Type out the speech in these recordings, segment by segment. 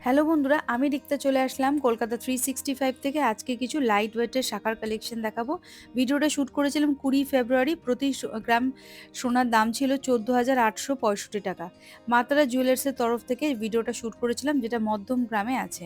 Hello বন্ধুরা, আমি রিক্তা চলে আসলাম কলকাতা 365 থেকে। আজকে কিছু লাইট ওয়েটের শাখার কালেকশন দেখাবো। ভিডিওটা শ্যুট করেছিলাম 20 ফেব্রুয়ারি। প্রতি গ্রাম সোনার দাম ছিল 14,865 টাকা। মা তারা জুয়েলার্সের তরফ থেকে ভিডিওটা শ্যুট করেছিলাম, যেটা মধ্যম গ্রামে আছে।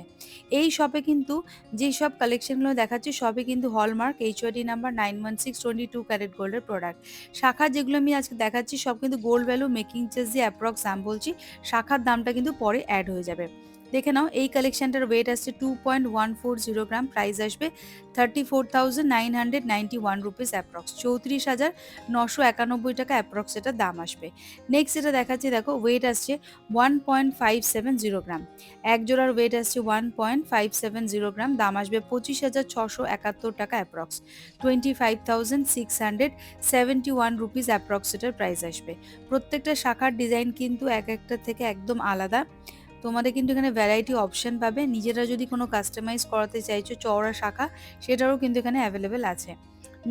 এই শপে কিন্তু যেই সব কালেকশনগুলো দেখাচ্ছি সবই কিন্তু হলমার্ক HOD নাম্বার 916 22 ক্যারেট গোল্ডের প্রোডাক্ট। শাখা যেগুলো আমি আজকে দেখাচ্ছি সব কিন্তু গোল্ড ভ্যালু মেকিং চার্জ দিয়ে অ্যাপ্রক্স দাম বলছি। শাখার দামটা কিন্তু পরে অ্যাড হয়ে যাবে। দেখে নাও, এই কালেকশনটার ওয়েট আসছে 2.140 গ্রাম, প্রাইস আসবে 34,991 রুপিস অ্যাপ্রক্স, 34,991 টাকা অ্যাপ্রক্স এটার দাম আসবে। নেক্সট যেটা দেখাচ্ছি দেখো, ওয়েট আসছে 1.570 গ্রাম, এক জোড়ার ওয়েট আসছে 1.570 গ্রাম, দাম আসবে 25,671 টাকা অ্যাপ্রক্স, 25,671 রুপিস অ্যাপ্রক্স এটার প্রাইস আসবে। প্রত্যেকটা শাখার ডিজাইন কিন্তু এক একটা থেকে একদম আলাদা। তোমাদের কিন্তু এখানে ভ্যারাইটি অপশন পাবে। নিজেরা যদি কোনো কাস্টমাইজ করাতে চাইছো চওড়া শাখা, সেটারও কিন্তু এখানে অ্যাভেলেবেল আছে।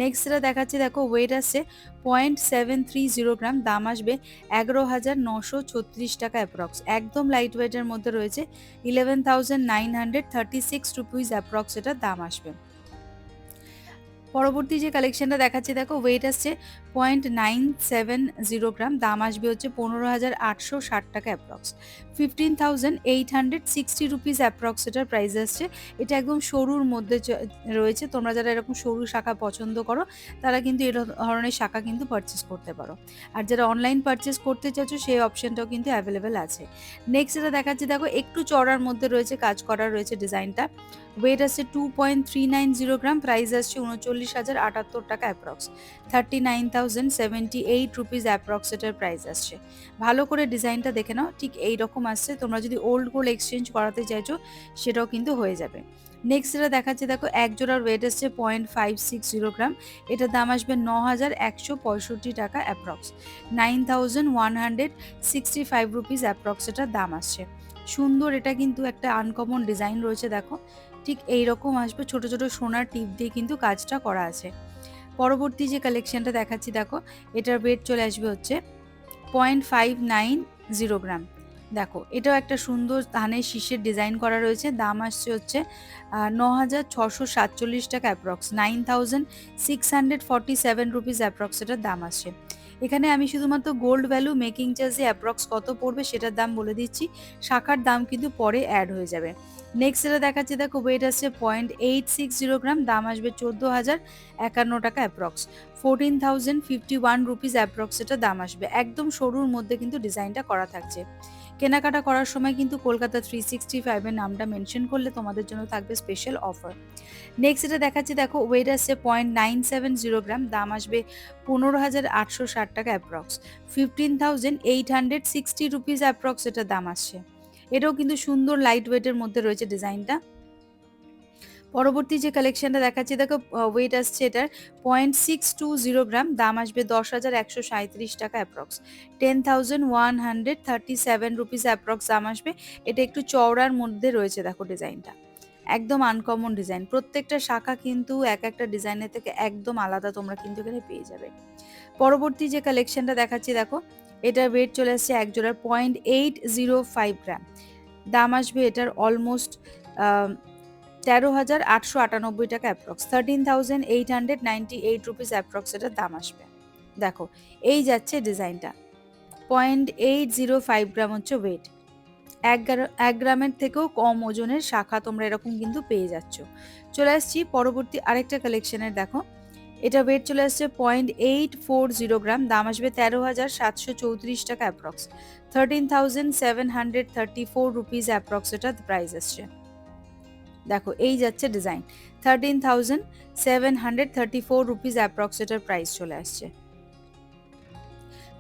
নেক্সট যেটা দেখাচ্ছি দেখো, ওয়েট আসছে 0.730 গ্রাম, দাম আসবে 11,936 টাকা অ্যাপ্রক্স, একদম লাইট ওয়েটের মধ্যে রয়েছে। 11,936 রুপিস অ্যাপ্রক্স এটার দাম আসবে। পরবর্তী যে কালেকশনটা দেখাচ্ছি দেখো, ওয়েট আসছে 0.970 গ্রাম, দাম আসবে হচ্ছে 15,860 টাকা অ্যাপ্রক্স, 15,860 রুপিস অ্যাপ্রক্স এটার প্রাইস আসছে। এটা একদম সরুর মধ্যে রয়েছে। তোমরা যারা এরকম সরু শাখা পছন্দ করো তারা কিন্তু এই ধরনের শাখা কিন্তু পারচেস করতে পারো। আর যারা অনলাইন পারচেস করতে চাচ্ছ সেই অপশনটাও কিন্তু অ্যাভেলেবেল আছে। নেক্সট যেটা দেখাচ্ছি দেখো, একটু চড়ার মধ্যে রয়েছে, কাজ করা রয়েছে ডিজাইনটা। ওয়েট আসছে 2.390 গ্রাম, প্রাইস আসছে 39,078 টাকা অ্যাপ্রক্স, 39,078 রুপিস অ্যাপ্রক্স এটার প্রাইস আসছে। ভালো করে ডিজাইনটা দেখে নাও, ঠিক এইরকম আসছে। তোমরা যদি ওল্ড গোল্ড এক্সচেঞ্জ করাতে চাইছো সেটাও কিন্তু হয়ে যাবে। নেক্সট যেটা দেখাচ্ছে দেখো, এক জোড়ার ওয়েট আসছে 0.560 গ্রাম, এটার দাম আসবে 9,165 টাকা অ্যাপ্রক্স, 9,165 রুপিস অ্যাপ্রক্স এটার দাম আসছে। সুন্দর, এটা কিন্তু একটা আনকমন ডিজাইন রয়েছে দেখো, ঠিক এইরকম আসবে। ছোট ছোট সোনার টিপ দিয়ে কিন্তু কাজটা করা আছে। পরবর্তী যে কালেকশনটা দেখাচ্ছি দেখো, এটার ওয়েট চলে আসবে হচ্ছে 0.590 গ্রাম। দেখো, এটাও একটা সুন্দর ধানের শীষের ডিজাইন করা রয়েছে। দাম আসছে হচ্ছে 9,647 টাকা অ্যাপ্রক্স, 9,647 রুপিস অ্যাপ্রক্স এটার দাম আসছে। এখানে আমি শুধুমাত্র গোল্ড ভ্যালু মেকিং চার্জে অ্যাপ্রক্স কত পড়বে সেটার দাম বলে দিচ্ছি, শাখার দাম কিন্তু পরে অ্যাড হয়ে যাবে। নেক্সট যেটা দেখাচ্ছি দেখো, ওয়েট আসছে 0.860 গ্রাম, দাম আসবে 14,051 টাকা অ্যাপ্রক্স, 14,051 রুপিস অ্যাপ্রক্স এটা দাম আসবে। একদম সরুর মধ্যে কিন্তু ডিজাইনটা করা থাকছে। কেনাকাটা করার সময় কিন্তু কলকাতা 365 নামটা মেনশন করলে তোমাদের জন্য থাকবে স্পেশাল অফার। নেক্সট এটা দেখাচ্ছি দেখো, ওয়েট আসছে 0.970 গ্রাম, দাম আসবে 15,860 টাকা অ্যাপ্রক্স, 15,860 রুপিস অ্যাপ্রক্স এটা দাম আসছে। এটাও কিন্তু সুন্দর লাইট ওয়েটের মধ্যে রয়েছে ডিজাইনটা। পরবর্তী যে কালেকশনটা দেখাচ্ছি দেখো, ওয়েট আসছে এটার 0.620 গ্রাম, দাম আসবে 10,137 টাকা অ্যাপ্রক্স, 10,137 রুপিস অ্যাপ্রক্স দাম আসবে। এটা একটু চওড়ার মধ্যে রয়েছে দেখো ডিজাইনটা, একদম আনকমন ডিজাইন। প্রত্যেকটা শাখা কিন্তু এক একটা ডিজাইনের থেকে একদম আলাদা, তোমরা কিন্তু এখানে পেয়ে যাবে। পরবর্তী যে কালেকশনটা দেখাচ্ছি দেখো, এটার ওয়েট চলে আসছে এক জোড়ার 0.805 গ্রাম, দাম আসবে এটার অলমোস্ট 13,898 টাকা অ্যাপ্রক্স, 13,898 রুপিস অ্যাপ্রক্স এটার দাম আসবে। দেখো, এই যাচ্ছে ডিজাইনটা। 0.805 গ্রাম হচ্ছে ওয়েট। 1 গ্রামের থেকেও কম ওজনের শাখা তোমরা এরকম কিন্তু পেয়ে যাচ্ছ। চলে আসছি পরবর্তী আরেকটা কালেকশনের। দেখো, এটা ওয়েট চলে আসছে 0.840 গ্রাম, দাম আসবে 13,734 টাকা অ্যাপ্রক্স, 13,734 রুপিস অ্যাপ্রক্স এটা প্রাইস আসছে। দেখো, এই যাচ্ছে ডিজাইন, 13,734 রুপিস অ্যাপ্রক্স এটার প্রাইস চলে আসছে।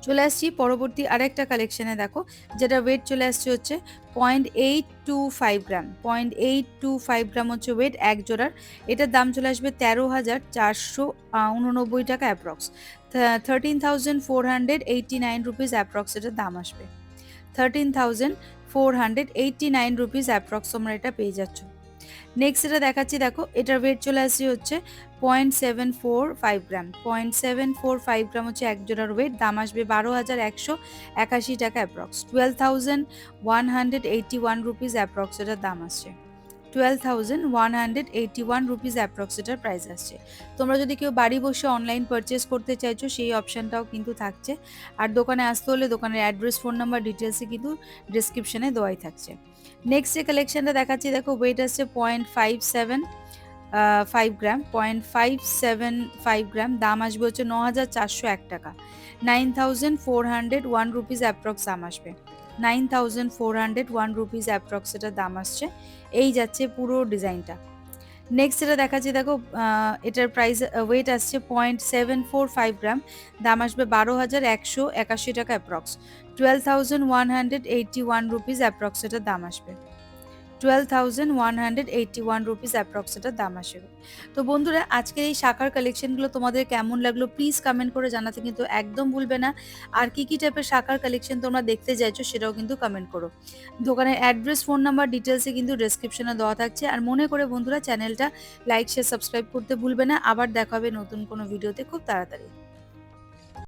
চলে আসছি পরবর্তী আরেকটা কালেকশনে। দেখো, যেটা ওয়েট চলে আসছে হচ্ছে 0.825 গ্রাম, 0.825 গ্রাম হচ্ছে ওয়েট এক জোড়ার। এটার দাম চলে আসবে 13,489 টাকা অ্যাপ্রক্স, 13,489 রুপিস অ্যাপ্রক্স এটার দাম আসবে। 13,489 রুপিস অ্যাপ্রক্স তোমরা এটা পেয়ে যাচ্ছ। নেক্সট যেটা দেখাচ্ছি দেখো, এটার ওয়েট চলে আসছে হচ্ছে 0.745 গ্রাম। 0.745 গ্রাম হচ্ছে এক জোড়ার ওয়েট, দাম আসবে 12,181 টাকা অ্যাপ্রক্স, 12,181 রুপিস অ্যাপ্রক্স এটার দাম আসছে। 12,181 রুপিস অ্যাপ্রক্স এটার প্রাইস আসছে। তোমরা যদি কেউ বাড়ি বসে অনলাইন পারচেস করতে চাইছো সেই অপশানটাও কিন্তু থাকছে। আর দোকানে আসতে হলে দোকানের অ্যাড্রেস, ফোন নাম্বার, ডিটেলসে কিন্তু ডিসক্রিপশনে দেওয়াই থাকছে। নেক্সট যে কালেকশনটা দেখাচ্ছি দেখো, ওয়েট আসছে 0.575 গ্রাম। 0.575 গ্রাম, দাম আসবে হচ্ছে 9,401 টাকা, 9,401 রুপিস অ্যাপ্রক্স দাম আসবে। 9,401 রুপিস অ্যাপ্রক্স এটার দাম আসছে। এই যাচ্ছে পুরো ডিজাইনটা। নেক্সট যেটা দেখাচ্ছি দেখো, এটার প্রাইস ওয়েট আসছে 0.745 গ্রাম, দাম আসবে 12,181 টাকা অ্যাপ্রক্স, 12,181 রুপিস অ্যাপ্রক্স এটার দাম আসবে। 12,181 রুপিস অ্যাপ্রক্স এটার দাম আসবে। তো বন্ধুরা, আজকের এই শাখার কালেকশনগুলো তোমাদের কেমন লাগলো প্লিজ কমেন্ট করে জানাতে কিন্তু একদম ভুলবে না। আর কি কি টাইপের শাখার কালেকশন তোমরা দেখতে চাইছো সেটাও কিন্তু কমেন্ট করো। দোকানের অ্যাড্রেস, ফোন নাম্বার, ডিটেলসে কিন্তু ডেসক্রিপশনে দেওয়া থাকছে। আর মনে করে বন্ধুরা, চ্যানেলটা লাইক, শেয়ার, সাবস্ক্রাইব করতে ভুলবে না। আবার দেখা হবে নতুন কোনো ভিডিওতে খুব তাড়াতাড়ি।